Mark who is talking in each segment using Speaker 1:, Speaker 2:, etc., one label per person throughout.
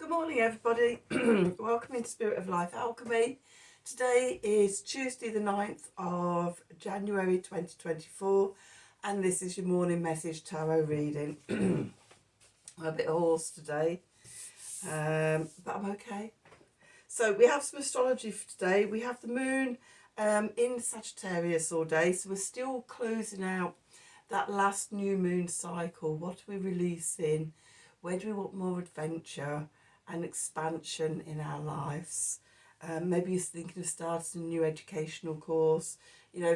Speaker 1: Good morning, everybody. Welcome into Spirit of Life Alchemy. Today is Tuesday, the 9th of January 2024, and this is your morning message tarot reading. I'm a bit hoarse today, but I'm okay. So we have some astrology for today. We have the moon in Sagittarius all day, so we're still closing out that last new moon cycle. What are we releasing? Where do we want more adventure and expansion in our lives? Maybe you're thinking of starting a new educational course,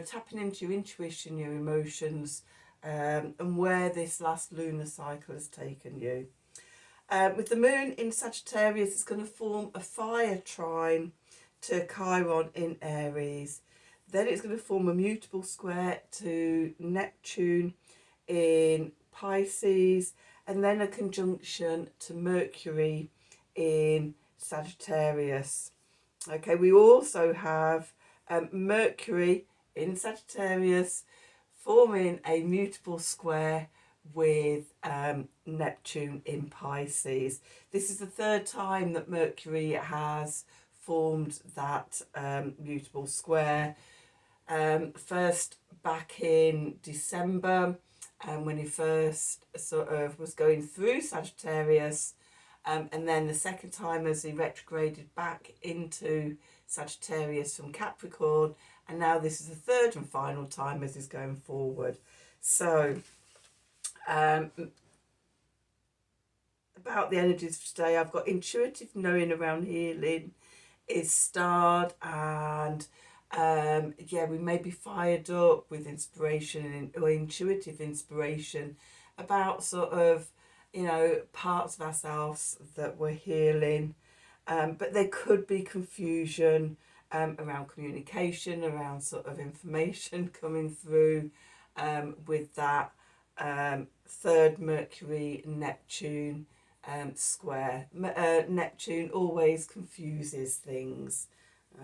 Speaker 1: tapping into your intuition, your emotions, and where this last lunar cycle has taken you. With the moon in Sagittarius, it's going to form a fire trine to Chiron in Aries. Then it's going to form a mutable square to Neptune in Pisces, and then a conjunction to Mercury in Sagittarius. Okay, we also have Mercury in Sagittarius forming a mutable square with Neptune in Pisces. This is the third time that Mercury has formed that mutable square. First back in December, when he first sort of was going through Sagittarius, and then the second time as he retrograded back into Sagittarius from Capricorn, and now this is the third and final time as he's going forward. So about the energies for today, I've got intuitive knowing around healing is starred, and we may be fired up with inspiration or intuitive inspiration about sort of, parts of ourselves that we're healing, but there could be confusion around communication, around sort of information coming through with that third Mercury Neptune square. Neptune always confuses things.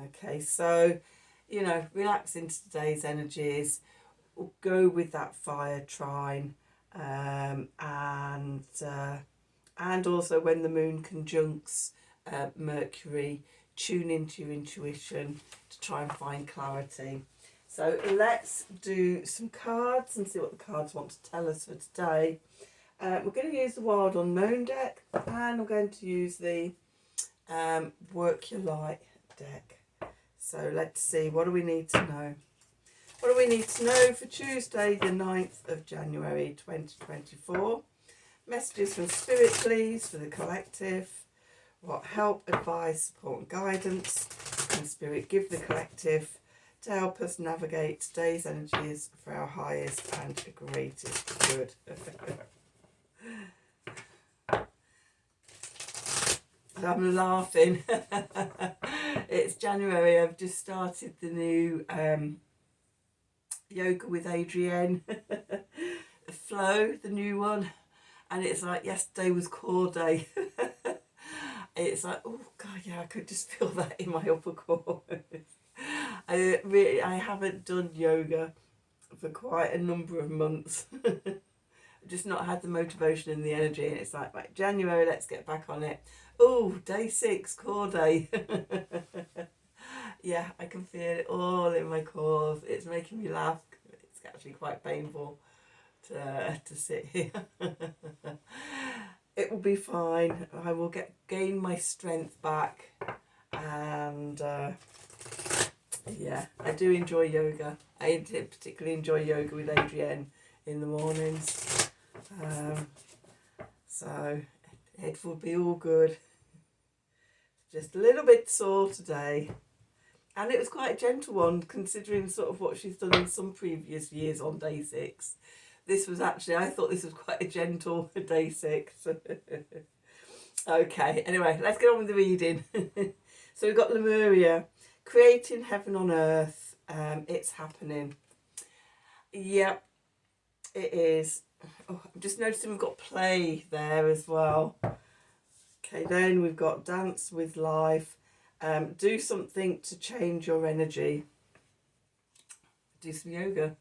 Speaker 1: Okay, so relax into today's energies. We'll go with that fire trine, and also when the moon conjuncts Mercury, tune into your intuition to try and find clarity. So let's do some cards and see what the cards want to tell us for today. We're going to use the Wild Unknown deck, and we're going to use the Work Your Light deck. So let's see, what do we need to know? What do we need to know for Tuesday, the 9th of January 2024? Messages from Spirit, please, for the collective. What help, advice, support and guidance can Spirit give the collective to help us navigate today's energies for our highest and greatest good? I'm laughing. It's January. I've just started the new yoga with Adrienne flow, the new one, and it's like yesterday was core day. It's like, oh god, yeah, I could just feel that in my upper core. I haven't done yoga for quite a number of months. I've just not had the motivation and the energy, and it's like, right, January, let's get back on it. Oh, day 6, core day. Yeah, I can feel it all in my core. It's making me laugh. It's actually quite painful to sit here. It will be fine. I will gain my strength back, and I do enjoy yoga. I particularly enjoy yoga with Adrienne in the mornings. So it will be all good. Just a little bit sore today. And it was quite a gentle one, considering sort of what she's done in some previous years on day 6. This was actually, I thought this was quite a gentle day 6. Okay, anyway, let's get on with the reading. So we've got Lemuria, creating heaven on earth. It's happening. Yep, it is. Oh, I'm just noticing we've got play there as well. Okay, then we've got dance with life. Do something to change your energy. Do some yoga.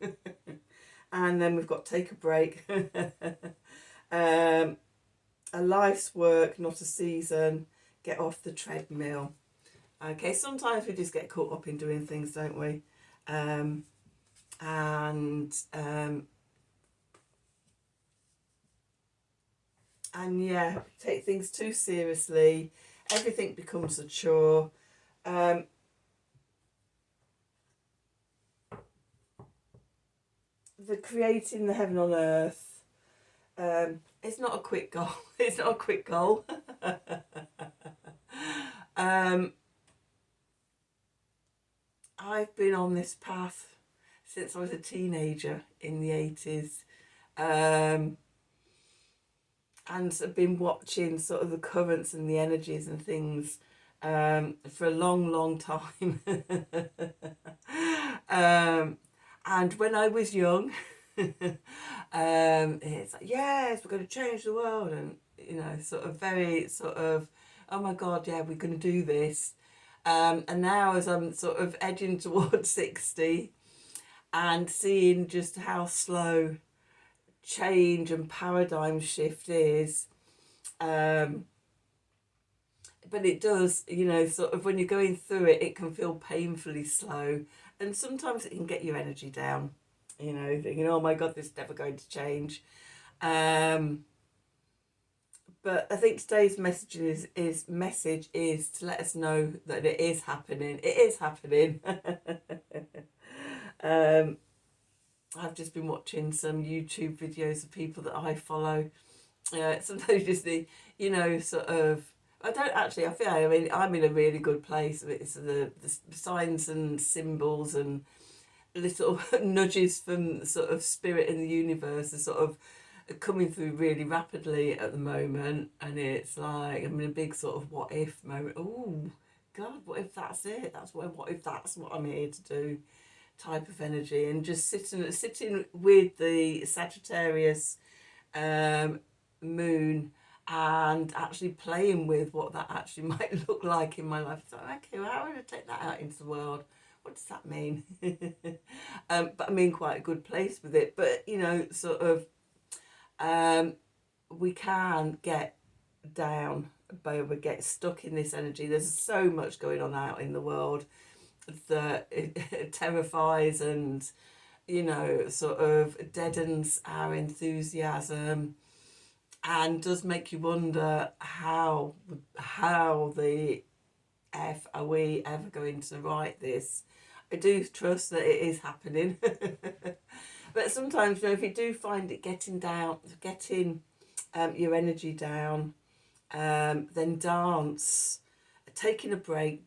Speaker 1: And then we've got take a break. a life's work, not a season. Get off the treadmill. Okay, sometimes we just get caught up in doing things, don't we? And yeah, take things too seriously. Everything becomes a chore. The creating the heaven on earth. It's not a quick goal. It's not a quick goal. I've been on this path since I was a teenager in the 80s. And I've been watching sort of the currents and the energies and things for a long, long time. And when I was young, it's like, yes, we're going to change the world. And, you know, sort of very sort of, oh my God, yeah, we're going to do this. And now as I'm sort of edging towards 60 and seeing just how slow change and paradigm shift is, but it does, you know, sort of when you're going through it, it can feel painfully slow, and sometimes it can get your energy down, you know, thinking, oh my God, this is never going to change. But I think today's message is to let us know that it is happening. It is happening. I've just been watching some YouTube videos of people that I follow. Sometimes just the, you know, sort of, I don't actually, I feel, I mean, I'm in a really good place. It's the signs and symbols and little nudges from sort of spirit in the universe are sort of coming through really rapidly at the moment. And it's like, I'm in a big sort of what if moment. Oh, God, what if that's it? What if that's what I'm here to do? Type of energy, and just sitting with the Sagittarius moon and actually playing with what that actually might look like in my life. It's like, okay, well, how would I take that out into the world? What does that mean? But I'm in quite a good place with it. But, you know, sort of, we can get down, but we get stuck in this energy. There's so much going on out in the world that it terrifies and, you know, sort of deadens our enthusiasm, and does make you wonder how the F are we ever going to write this. I do trust that it is happening. But sometimes, you know, if you do find it getting your energy down, then dance, taking a break,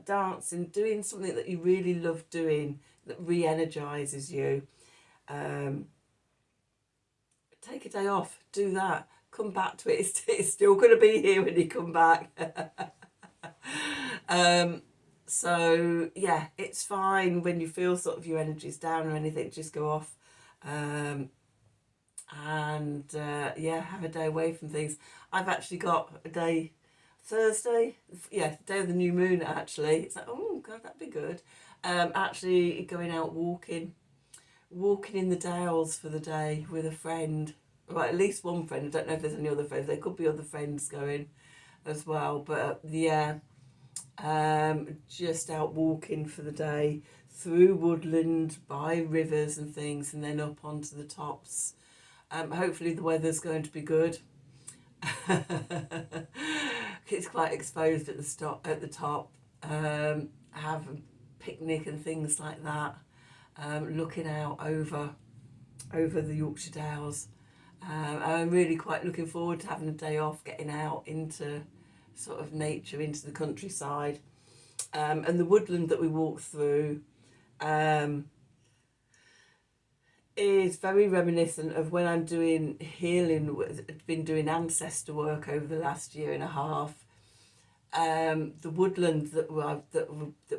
Speaker 1: dancing, doing something that you really love doing that re-energizes you. Take a day off, do that, come back to it. It's still going to be here when you come back. So yeah, it's fine when you feel sort of your energy's down or anything, just go off. Yeah, have a day away from things. I've actually got a day Thursday, yeah, day of the new moon actually. It's like, oh God, that'd be good. Actually going out walking in the Dales for the day with a friend. Well, at least one friend. I don't know if there's any other friends. There could be other friends going as well. But yeah, just out walking for the day through woodland, by rivers and things, and then up onto the tops. Hopefully the weather's going to be good. It's quite exposed at the top. Have a picnic and things like that. Looking out over the Yorkshire Dales. I'm really quite looking forward to having a day off, getting out into sort of nature, into the countryside. And the woodland that we walk through is very reminiscent of when I'm doing healing, been doing ancestor work over the last year and a half. The woodland that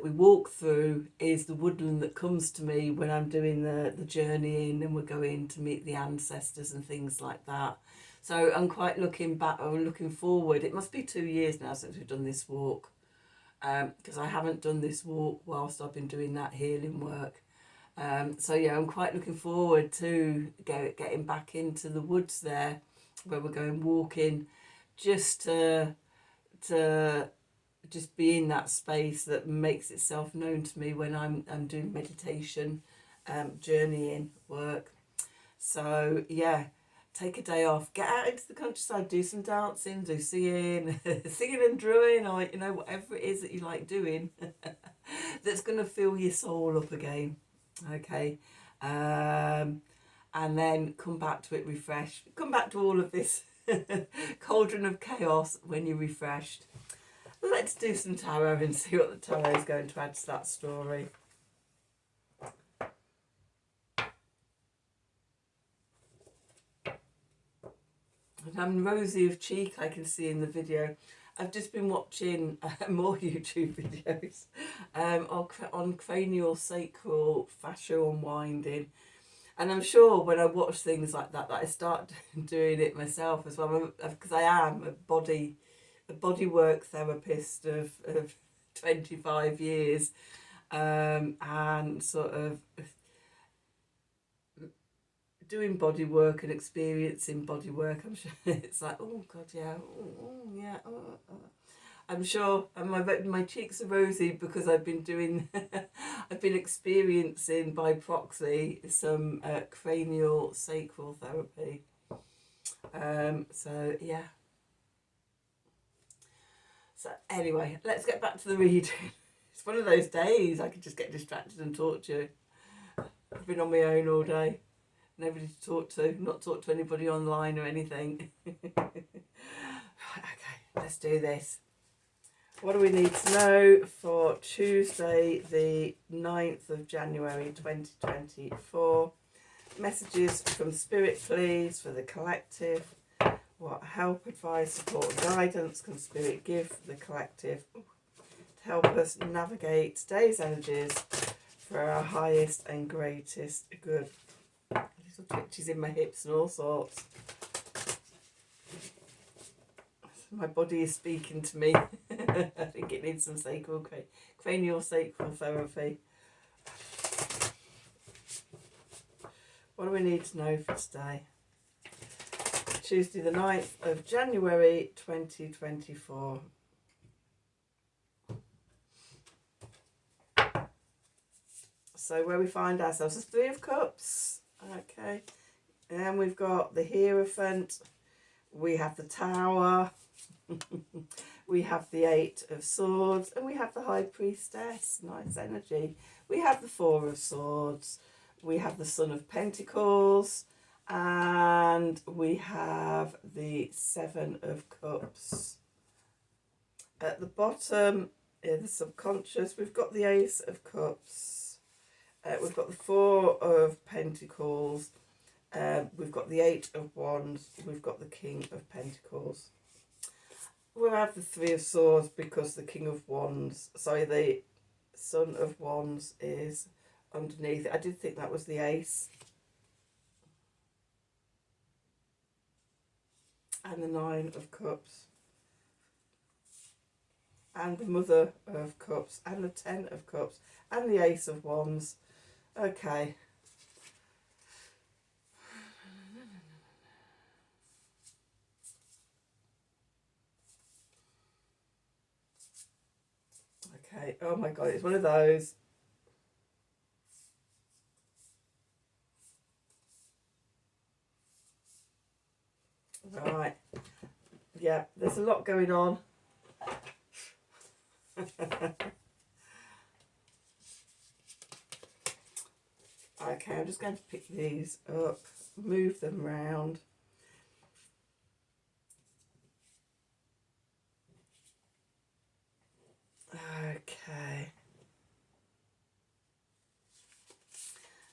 Speaker 1: we walk through is the woodland that comes to me when I'm doing the journeying and we're going to meet the ancestors and things like that. So I'm quite looking forward. It must be 2 years now since we've done this walk, because I haven't done this walk whilst I've been doing that healing work. So yeah, I'm quite looking forward to getting back into the woods there, where we're going walking. just to just be in that space that makes itself known to me when I'm doing meditation, journeying work. So yeah, take a day off, get out into the countryside, do some dancing, do singing, singing and drumming, or you know, whatever it is that you like doing, that's going to fill your soul up again. Okay, and then come back to it refreshed. Come back to all of this cauldron of chaos when you're refreshed. Let's do some tarot and see what the tarot is going to add to that story. And I'm rosy of cheek, I can see in the video. I've just been watching more YouTube videos on cranial sacral fascia unwinding. And I'm sure when I watch things like that I start doing it myself as well, because I am a body work therapist of 25 years, and sort of doing body work and experiencing body work. I'm sure it's like, oh God, yeah, yeah. I'm sure, and my cheeks are rosy because I've been doing, I've been experiencing by proxy some cranial sacral therapy. So yeah. So anyway, let's get back to the reading. It's one of those days I could just get distracted and talk to you. I've been on my own all day. Nobody to talk to, not talk to anybody online or anything. Okay, let's do this. What do we need to know for Tuesday, the 9th of January 2024? Messages from Spirit, please, for the collective. What help, advice, support, guidance can Spirit give the collective to help us navigate today's energies for our highest and greatest good? Little twitches in my hips and all sorts. My body is speaking to me. I think it needs some cranial sacral therapy. What do we need to know for today? Tuesday the 9th of January 2024. So where we find ourselves is Three of Cups. Okay. And we've got the Hierophant. We have the Tower. We have the Eight of Swords. And we have the High Priestess. Nice energy. We have the Four of Swords. We have the Son of Pentacles. And we have the Seven of Cups. At the bottom, in the subconscious, we've got the Ace of Cups. We've got the Four of Pentacles. We've got the Eight of Wands. We've got the King of Pentacles. We'll have the Three of Swords because the King of Wands, sorry, the Son of Wands is underneath it. I did think that was the Ace. And the Nine of Cups. And the Mother of Cups. And the Ten of Cups. And the Ace of Wands. Okay. Okay, oh my God, it's one of those. Right. Yeah, there's a lot going on. Okay, I'm just going to pick these up, move them round. Okay.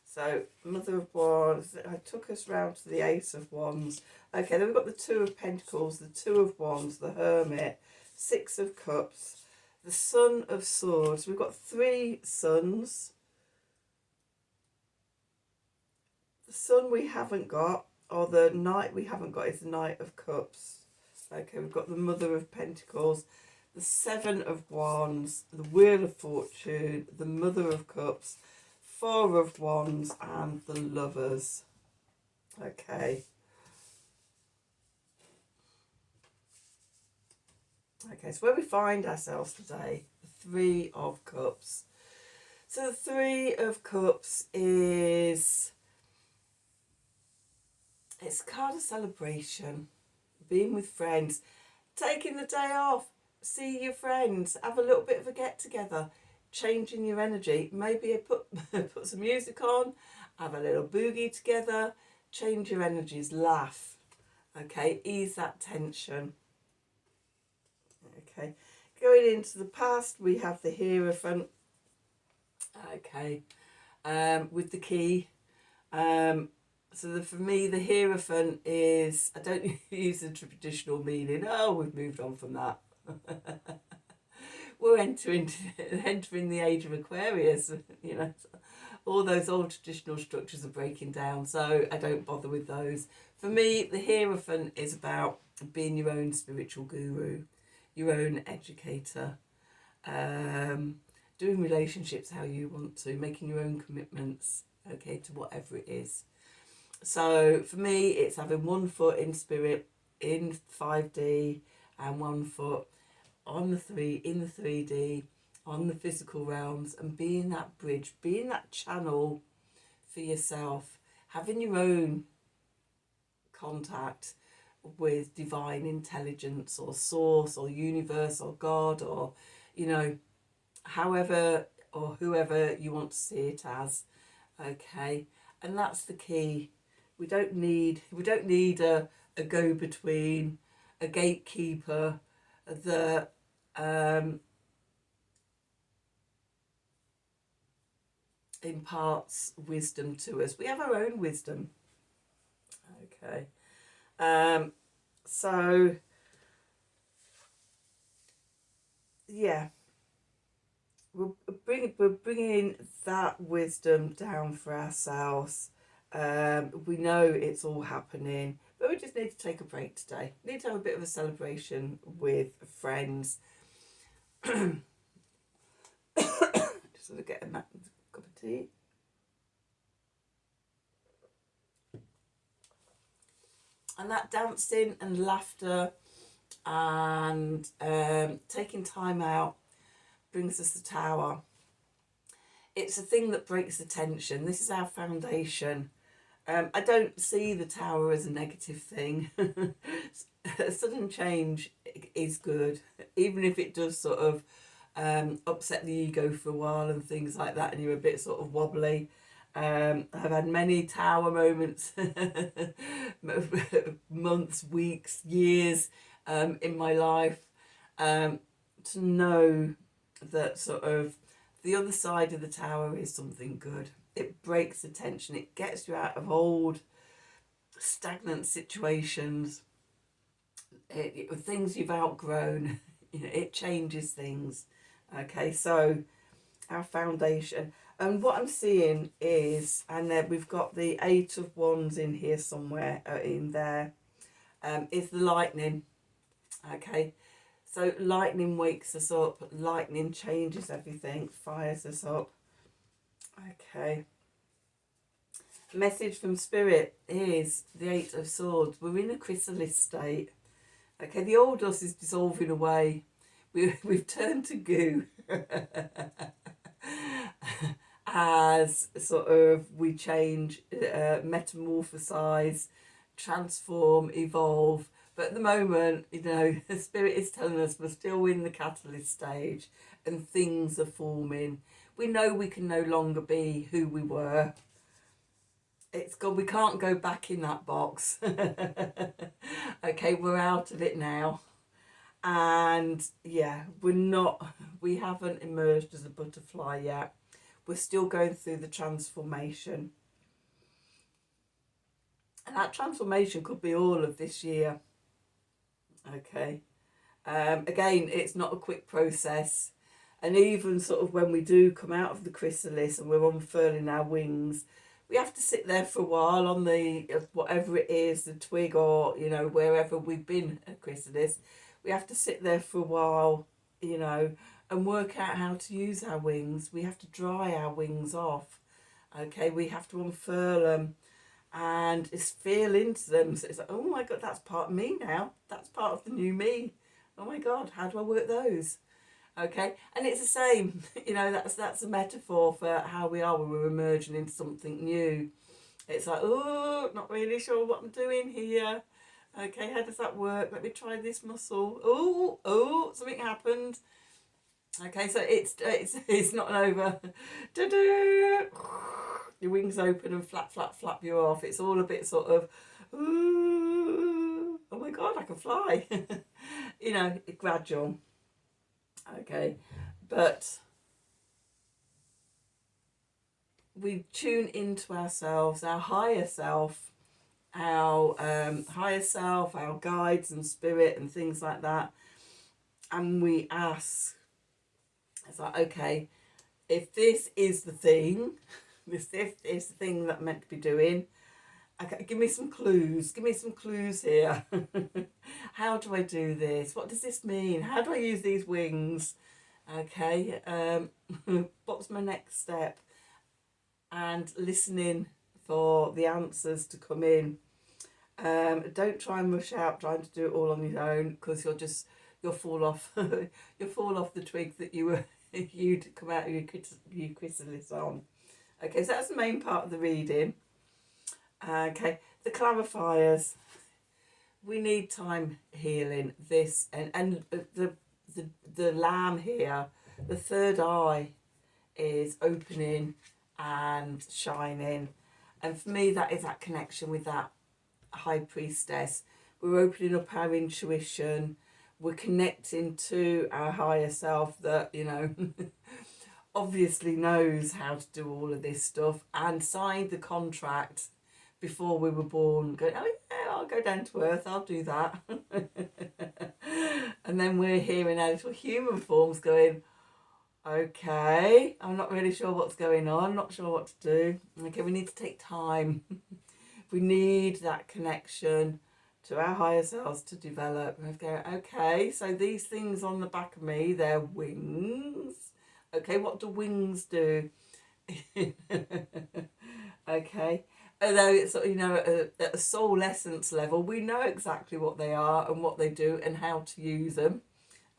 Speaker 1: So, Mother of Wands, I took us round to the Ace of Wands. Okay, then we've got the Two of Pentacles, the Two of Wands, the Hermit, Six of Cups, the Son of Swords. We've got three suns. The Sun we haven't got, or the Knight we haven't got, is the Knight of Cups. Okay, we've got the Mother of Pentacles, the Seven of Wands, the Wheel of Fortune, the Mother of Cups, Four of Wands, and the Lovers. Okay. Okay, so where we find ourselves today, the Three of Cups. So the Three of Cups is, it's a card of celebration, being with friends, taking the day off, see your friends, have a little bit of a get together, changing your energy. Maybe put put some music on, have a little boogie together, change your energies, laugh. Okay, ease that tension. Okay, going into the past, we have the Hierophant. Okay, with the key. So for me, the Hierophant is, I don't use the traditional meaning. Oh, we've moved on from that. We're entering the age of Aquarius. You know, all those old traditional structures are breaking down, so I don't bother with those. For me, the Hierophant is about being your own spiritual guru, your own educator, doing relationships how you want to, making your own commitments, okay, to whatever it is. So for me, it's having one foot in spirit, in 5D, and one foot on in the 3D, on the physical realms, and being that bridge, being that channel for yourself, having your own contact with divine intelligence or source or universe or God, or, you know, however or whoever you want to see it as. Okay, and that's the key. We don't need a go-between, a gatekeeper that imparts wisdom to us. We have our own wisdom. Okay, so yeah, we're bringing that wisdom down for ourselves. We know it's all happening, but we just need to take a break today. We need to have a bit of a celebration with friends. Just sort of get a cup of tea. And that dancing and laughter and taking time out brings us the Tower. It's a thing that breaks the tension. This is our foundation. I don't see the Tower as a negative thing. Sudden change is good, even if it does sort of upset the ego for a while and things like that, and you're a bit sort of wobbly. I've had many Tower moments, months, weeks, years in my life, to know that sort of the other side of the Tower is something good. It breaks the tension. It gets you out of old, stagnant situations, things you've outgrown. You know, it changes things. Okay, so our foundation. And what I'm seeing is, and then we've got the Eight of Wands in here somewhere, in there, is the lightning. Okay, so lightning wakes us up. Lightning changes everything, fires us up. Okay. Message from Spirit is the Eight of Swords. We're in a chrysalis state. Okay, the old us is dissolving away. We've turned to goo. As sort of we change, metamorphosize, transform, evolve. But at the moment, you know, the Spirit is telling us we're still in the catalyst stage and things are forming. We know we can no longer be who we were. It's gone. We can't go back in that box. Okay, we're out of it now. And yeah, we haven't emerged as a butterfly yet. We're still going through the transformation. And that transformation could be all of this year. Okay. Again, it's not a quick process. And even sort of when we do come out of the chrysalis and we're unfurling our wings, we have to sit there for a while on the, whatever it is, the twig, or, you know, wherever we've been at chrysalis. We have to sit there for a while, you know, and work out how to use our wings. We have to dry our wings off. Okay, we have to unfurl them and just feel into them. So it's like, oh my God, that's part of me now. That's part of the new me. Oh my God, how do I work those? Okay, and it's the same, you know, that's a metaphor for how we are when we're emerging into something new. It's like, oh, not really sure what I'm doing here. Okay, how does that work? Let me try this muscle. Oh, something happened. Okay, so it's not over. Your wings open and flap you off. It's all a bit sort of, ooh, oh my God, I can fly. You know, gradual. Okay, but we tune into ourselves, our higher self, our guides and spirit and things like that, and we ask. It's like, okay, if this is the thing, this is the thing that I'm meant to be doing. Okay, give me some clues. Give me some clues here. How do I do this? What does this mean? How do I use these wings? Okay, what's my next step? And listening for the answers to come in. Don't try and rush out trying to do it all on your own, because you'll fall off you'll fall off the twig that you'd come out of your chrysalis on. Okay, so that's the main part of the reading. Okay, the clarifiers. We need time healing this, and the lamb here, the third eye is opening and shining, and for me that is that connection with that high priestess. We're opening up our intuition, we're connecting to our higher self that, you know, obviously knows how to do all of this stuff and signed the contract before we were born, going, oh yeah, I'll go down to earth, I'll do that. And then we're here in our little human forms going, okay, I'm not really sure what's going on, not sure what to do. Okay, we need to take time. We need that connection to our higher selves to develop. We have to go, okay, so these things on the back of me, they're wings. Okay, what do wings do? Okay, although it's, you know, at a soul essence level, we know exactly what they are and what they do and how to use them.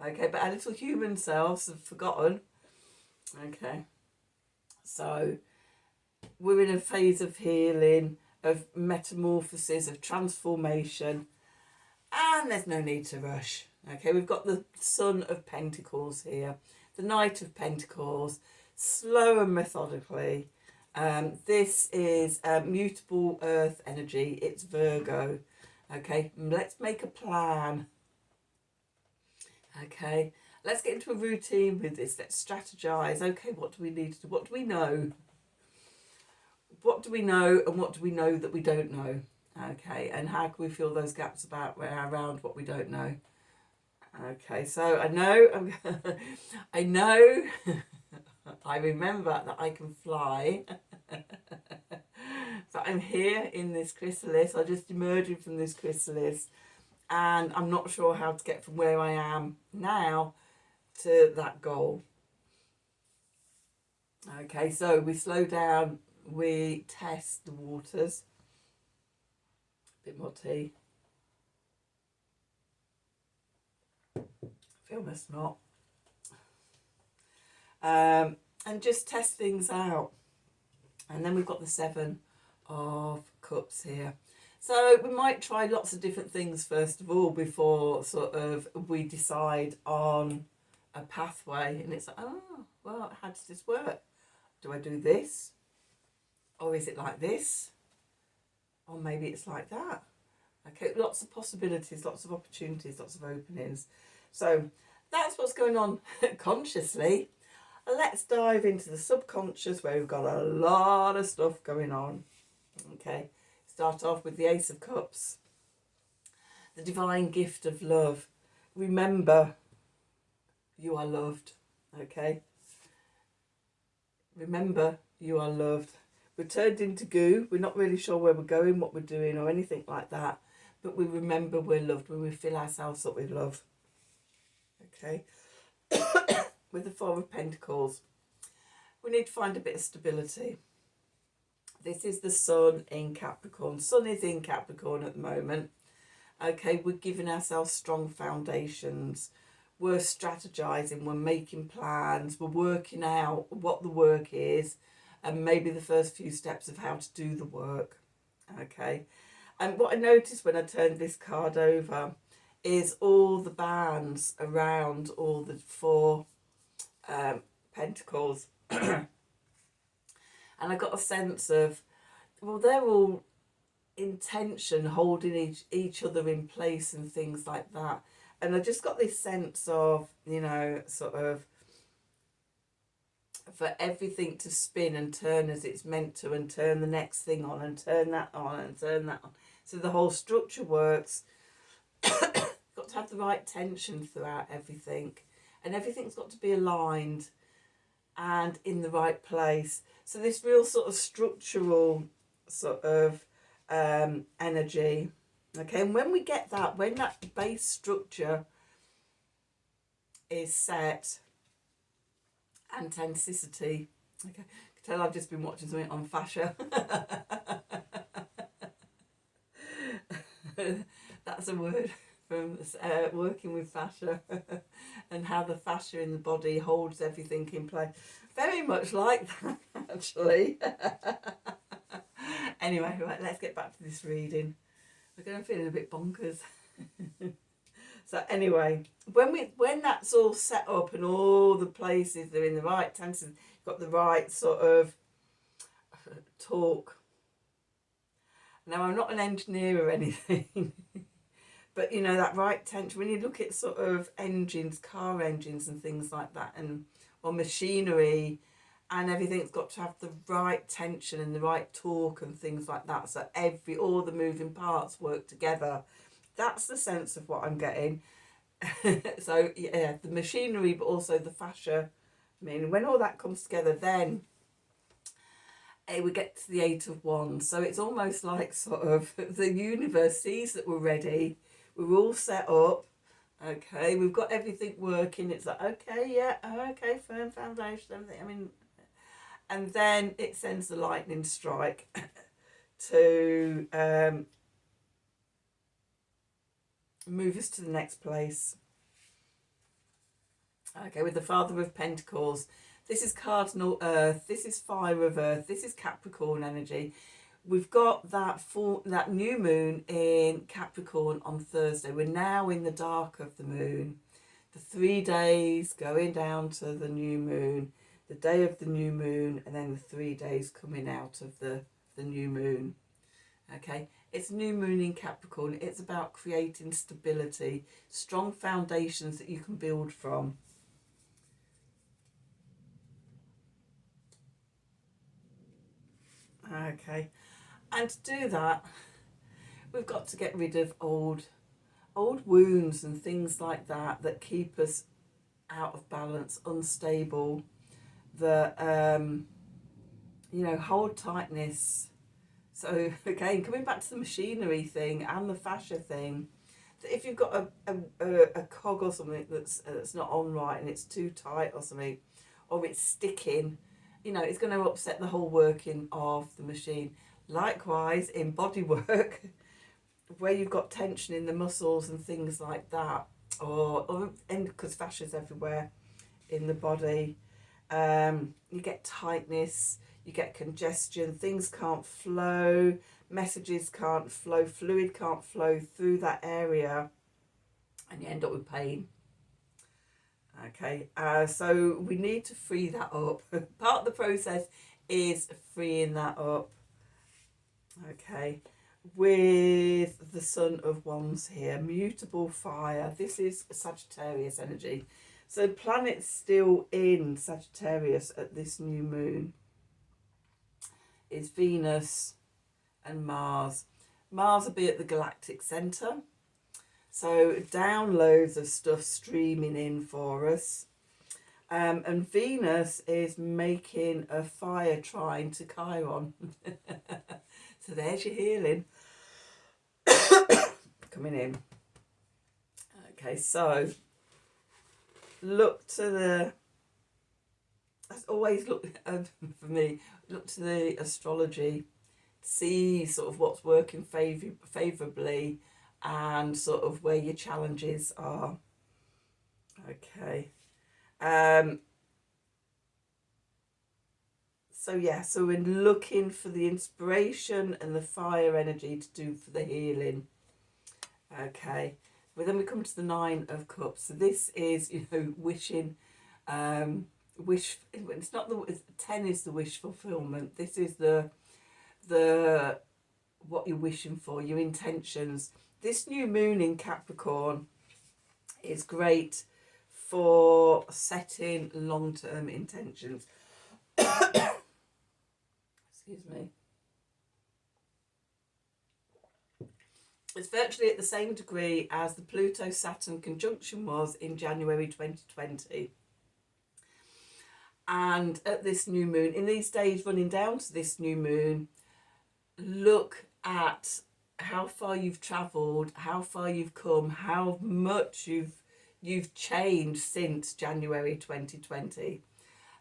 Speaker 1: Okay, but our little human selves have forgotten. Okay, so we're in a phase of healing, of metamorphosis, of transformation, and there's no need to rush. Okay, we've got the Son of Pentacles here, the Knight of Pentacles, slow and methodically. This is mutable earth energy, it's Virgo. Okay, let's make a plan. Okay, let's get into a routine with this, let's strategize. Okay, what do we need to do? What do we know? What do we know, and what do we know that we don't know? Okay, and how can we fill those gaps around what we don't know? Okay, so I know, I know, I remember that I can fly. So I'm here in this chrysalis, I'm just emerging from this chrysalis, and I'm not sure how to get from where I am now to that goal. Okay, so we slow down, we test the waters. A bit more tea. Feel my snot. And just test things out. And then we've got the 7 of Cups here. So we might try lots of different things first of all before sort of we decide on a pathway. And it's like, oh, well, how does this work? Do I do this? Or is it like this? Or maybe it's like that. Okay, lots of possibilities, lots of opportunities, lots of openings. So that's what's going on consciously. Let's dive into the subconscious, where we've got a lot of stuff going on. Okay, start off with the Ace of Cups. The divine gift of love. Remember, you are loved. Okay? Remember, you are loved. We're turned into goo. We're not really sure where we're going, what we're doing, or anything like that. But we remember we're loved when we fill ourselves up with love. Okay? With the 4 of Pentacles, we need to find a bit of stability. This is the Sun in Capricorn. Sun is in Capricorn at the moment. Okay, we're giving ourselves strong foundations. We're strategizing, we're making plans, we're working out what the work is, and maybe the first few steps of how to do the work. Okay, and what I noticed when I turned this card over is all the bands around all the four pentacles. And I got a sense of, well, they're all intention, holding each other in place and things like that. And I just got this sense of, you know, sort of for everything to spin and turn as it's meant to, and turn the next thing on, and turn that on, and turn that on. So the whole structure works. Got to have the right tension throughout everything, and everything's got to be aligned and in the right place. So this real sort of structural sort of energy. Okay, and when we get that, when that base structure is set, authenticity. Okay, I can tell I've just been watching something on fascia. That's a word from working with fascia and how the fascia in the body holds everything in place. Very much like that, actually. Anyway, right, let's get back to this reading. I'm going to feel a bit bonkers. So anyway, when that's all set up and all the places they're in the right tenses, you've got the right sort of talk. Now, I'm not an engineer or anything, but you know, that right tension, when you look at sort of engines, car engines and things like that, and or machinery, and everything's got to have the right tension and the right torque and things like that, so all the moving parts work together. That's the sense of what I'm getting. So yeah, the machinery, but also the fascia. I mean, when all that comes together, then we get to the Eight of Wands. So it's almost like sort of the universe sees that we're ready. We're all set up. Okay, we've got everything working. It's like, okay, yeah, okay, firm foundation, everything. I mean, and then it sends the lightning strike to move us to the next place. Okay, with the Father of Pentacles. This is cardinal Earth. This is fire of Earth. This is Capricorn energy. We've got that new moon in Capricorn on Thursday. We're now in the dark of the moon. The 3 days going down to the new moon, the day of the new moon, and then the 3 days coming out of the new moon. Okay, it's new moon in Capricorn. It's about creating stability, strong foundations that you can build from. Okay, and to do that, we've got to get rid of old wounds and things like that keep us out of balance, unstable, that you know, hold tightness. So again, coming back to the machinery thing and the fascia thing, that if you've got a cog or something that's not on right and it's too tight or something, or it's sticking, you know, it's going to upset the whole working of the machine. Likewise, in body work, where you've got tension in the muscles and things like that, or because fascia's everywhere in the body, you get tightness, you get congestion, things can't flow, messages can't flow, fluid can't flow through that area, and you end up with pain. Okay, so we need to free that up. Part of the process is freeing that up. Okay, with the Son of Wands here, mutable fire. This is Sagittarius energy. So planets still in Sagittarius at this new moon is Venus and Mars. Mars will be at the galactic centre. So downloads of stuff streaming in for us. And Venus is making a fire trine to Chiron. So there's your healing coming in. Okay, so look to the... That's always look, for me, look to the astrology, see sort of what's working favourably, and sort of where your challenges are. Okay. So yeah, so we're looking for the inspiration and the fire energy to do for the healing. Okay. Well, then we come to the Nine of Cups. So this is, wishing, wish. It's not the 10 is the wish fulfillment. This is the what you're wishing for, your intentions. This new moon in Capricorn is great for setting long-term intentions. Excuse me. It's virtually at the same degree as the Pluto-Saturn conjunction was in January 2020. And at this new moon, in these days running down to this new moon, look at how far you've travelled, how far you've come, how much you've changed since January 2020.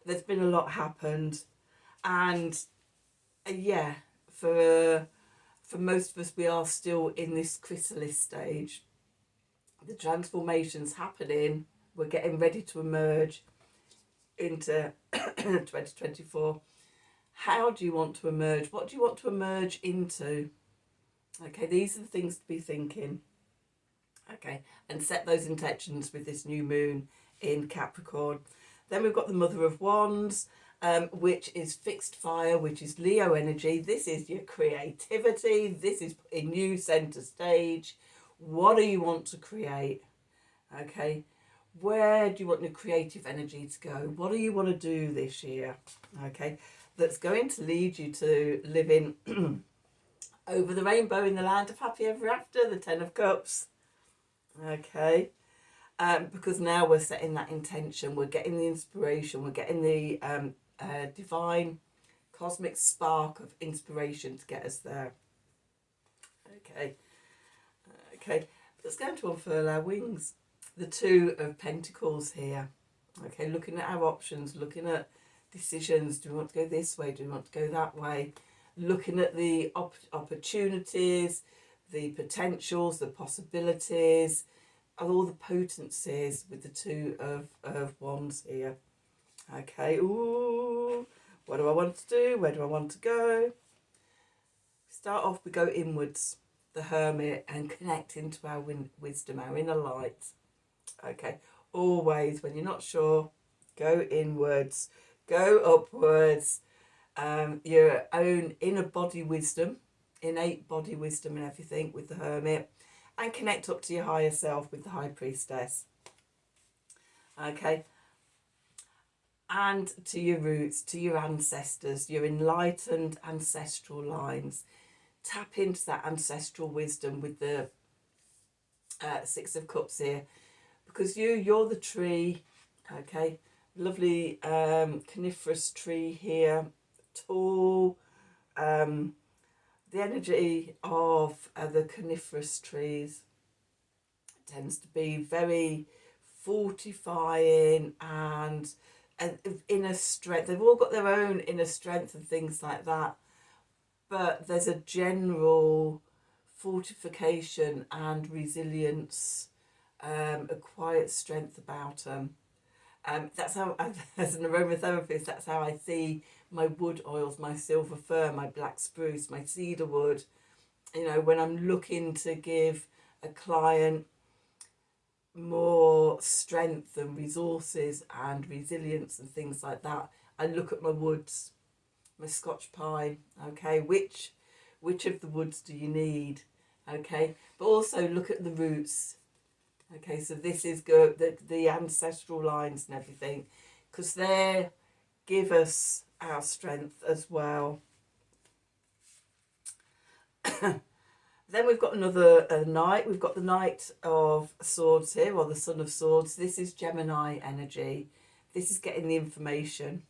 Speaker 1: There's been a lot happened, and yeah, for most of us, we are still in this chrysalis stage. The transformation's happening. We're getting ready to emerge into 2024. How do you want to emerge? What do you want to emerge into? Okay, these are the things to be thinking. Okay, and set those intentions with this new moon in Capricorn. Then we've got the Mother of Wands, which is fixed fire, which is Leo energy. This is your creativity. This is putting you centre stage. What do you want to create? Okay, where do you want your creative energy to go? What do you want to do this year? Okay, that's going to lead you to living over the rainbow in the land of happy ever after, the 10 of Cups. Okay, because now we're setting that intention, we're getting the inspiration, we're getting the divine cosmic spark of inspiration to get us there. Okay, let's go to unfurl our wings. The Two of Pentacles here. Okay, looking at our options, looking at decisions. Do we want to go this way? Do we want to go that way? Looking at the opportunities, the potentials, the possibilities, and all the potencies with the Two of Wands here. Okay, ooh, what do I want to do? Where do I want to go? Start off, we go inwards, the Hermit, and connect into our wisdom, our inner light. Okay, always, when you're not sure, go inwards, go upwards. Your own inner body wisdom, innate body wisdom and everything with the Hermit, and connect up to your higher self with the High Priestess. Okay, and to your roots, to your ancestors, your enlightened ancestral lines. Tap into that ancestral wisdom with the Six of Cups here, because you're the tree. Okay, lovely coniferous tree here, tall. The energy of the coniferous trees tends to be very fortifying and inner strength. They've all got their own inner strength and things like that, but there's a general fortification and resilience, a quiet strength about them. That's how, as an aromatherapist, that's how I see my wood oils, my silver fir, my black spruce, my cedar wood. When I'm looking to give a client more strength and resources and resilience and things like that, I look at my woods, my Scotch pine. Okay, which of the woods do you need? Okay, but also look at the roots. Okay, so this is good, the ancestral lines and everything, because they give us our strength as well. Then we've got another Knight. We've got the Knight of Swords here, or the Son of Swords. This is Gemini energy. This is getting the information.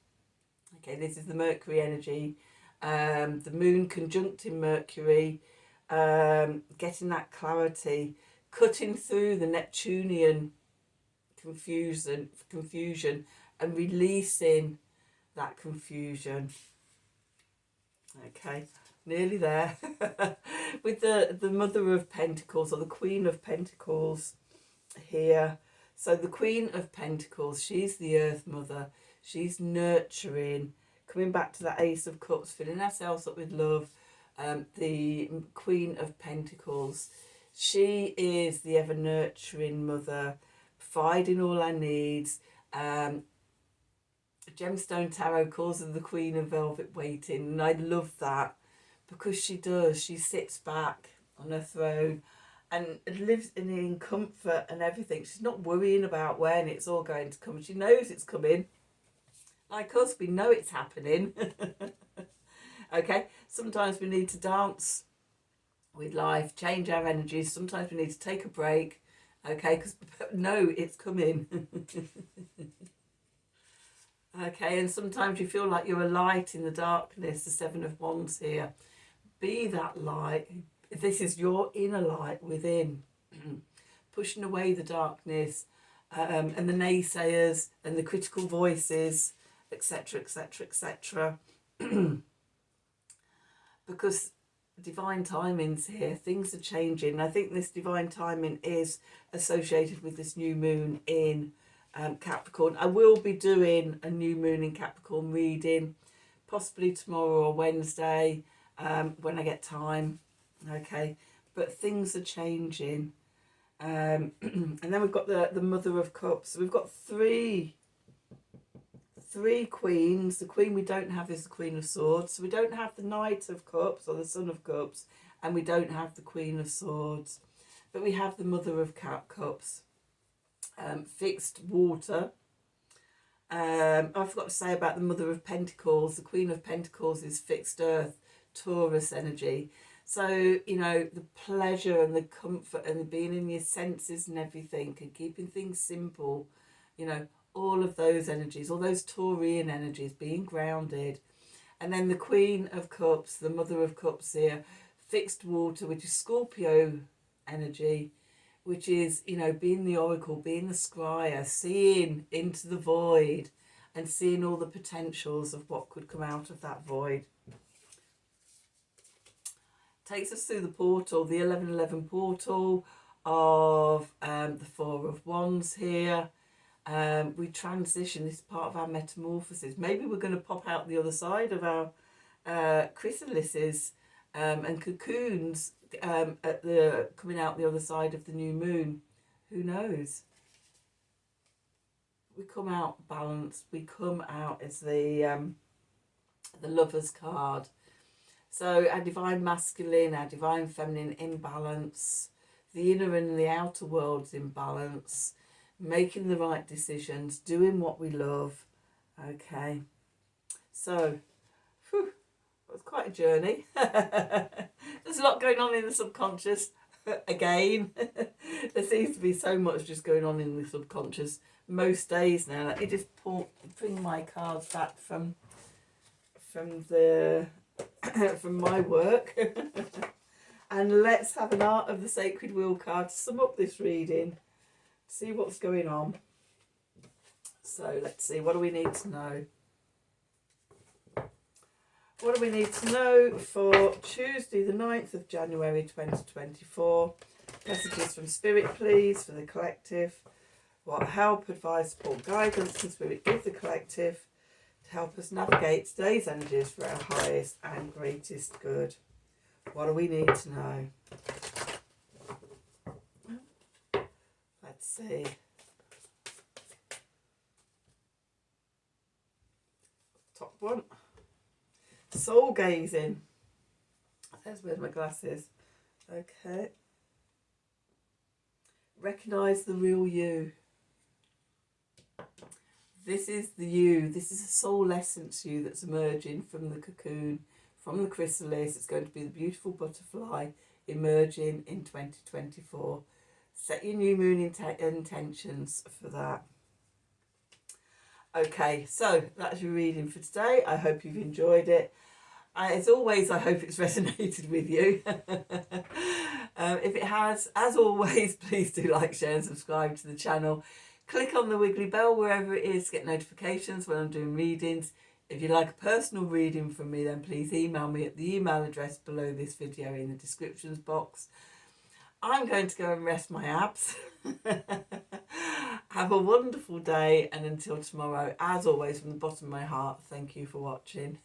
Speaker 1: Okay, this is the Mercury energy. The Moon conjuncting Mercury, getting that clarity, cutting through the Neptunian confusion and releasing that confusion. Okay, nearly there. With the Mother of Pentacles, or the Queen of Pentacles here. So the Queen of Pentacles, she's the Earth Mother. She's nurturing, coming back to that Ace of Cups, filling ourselves up with love. The Queen of Pentacles, she is the ever nurturing mother, providing all our needs. Gemstone Tarot calls her the Queen of Velvet Waiting, and I love that because she does. She sits back on her throne and lives in comfort and everything. She's not worrying about when it's all going to come. She knows it's coming. Like us, we know it's happening. Okay, sometimes we need to dance with life, change our energies. Sometimes we need to take a break. Okay, because no, it's coming. Okay, and sometimes you feel like you're a light in the darkness, the Seven of Wands here. Be that light. This is your inner light within, pushing away the darkness and the naysayers and the critical voices, etc., etc., etc. Because divine timing's here, things are changing. I think this divine timing is associated with this new moon in Capricorn. I will be doing a new moon in Capricorn reading, possibly tomorrow or Wednesday, when I get time. Okay, but things are changing. And then we've got the Mother of Cups. So we've got three queens. The queen we don't have is the Queen of Swords. So we don't have the Knight of Cups or the Son of Cups, and we don't have the Queen of Swords, but we have the Mother of Cups. Fixed water. I forgot to say about the Mother of Pentacles. The Queen of Pentacles is fixed earth, Taurus energy. So, you know, the pleasure and the comfort and the being in your senses and everything and keeping things simple, you know, all of those energies, all those Taurian energies, being grounded. And then the Queen of Cups, the Mother of Cups here, fixed water, which is Scorpio energy, which is, you know, being the oracle, being the scryer, seeing into the void and seeing all the potentials of what could come out of that void. Takes us through the portal, the 1111 portal of the Four of Wands here. We transition, this is part of our metamorphosis. Maybe we're going to pop out the other side of our chrysalises and cocoons at the coming out the other side of the new moon. Who knows? We come out balanced. We come out as the Lover's card. So our divine masculine, our divine feminine in balance, the inner and the outer worlds in balance, making the right decisions, doing what we love. Okay, so whew, it was quite a journey. There's a lot going on in the subconscious. Again, there seems to be so much just going on in the subconscious most days now. Let me just bring my cards back from the from my work. And let's have an Art of the Sacred Wheel card to sum up this reading, see what's going on. So let's see, what do we need to know? What do we need to know for Tuesday the 9th of January 2024? Messages from Spirit, please, for the collective. What help, advice, support, guidance can Spirit give the collective to help us navigate today's energies for our highest and greatest good? What do we need to know? Let's see. Top one. Soul gazing. There's where my glasses. Okay. Recognise the real you. This is the you. This is a soul essence you that's emerging from the cocoon, from the chrysalis. It's going to be the beautiful butterfly emerging in 2024. Set your new moon intentions for that. Okay, so that's your reading for today. I hope you've enjoyed it. As always, I hope it's resonated with you. If it has, as always, please do like, share and subscribe to the channel. Click on the wiggly bell wherever it is to get notifications when I'm doing readings. If you'd like a personal reading from me, then please email me at the email address below this video in the descriptions box. I'm going to go and rest my abs. Have a wonderful day, and until tomorrow, as always, from the bottom of my heart, thank you for watching.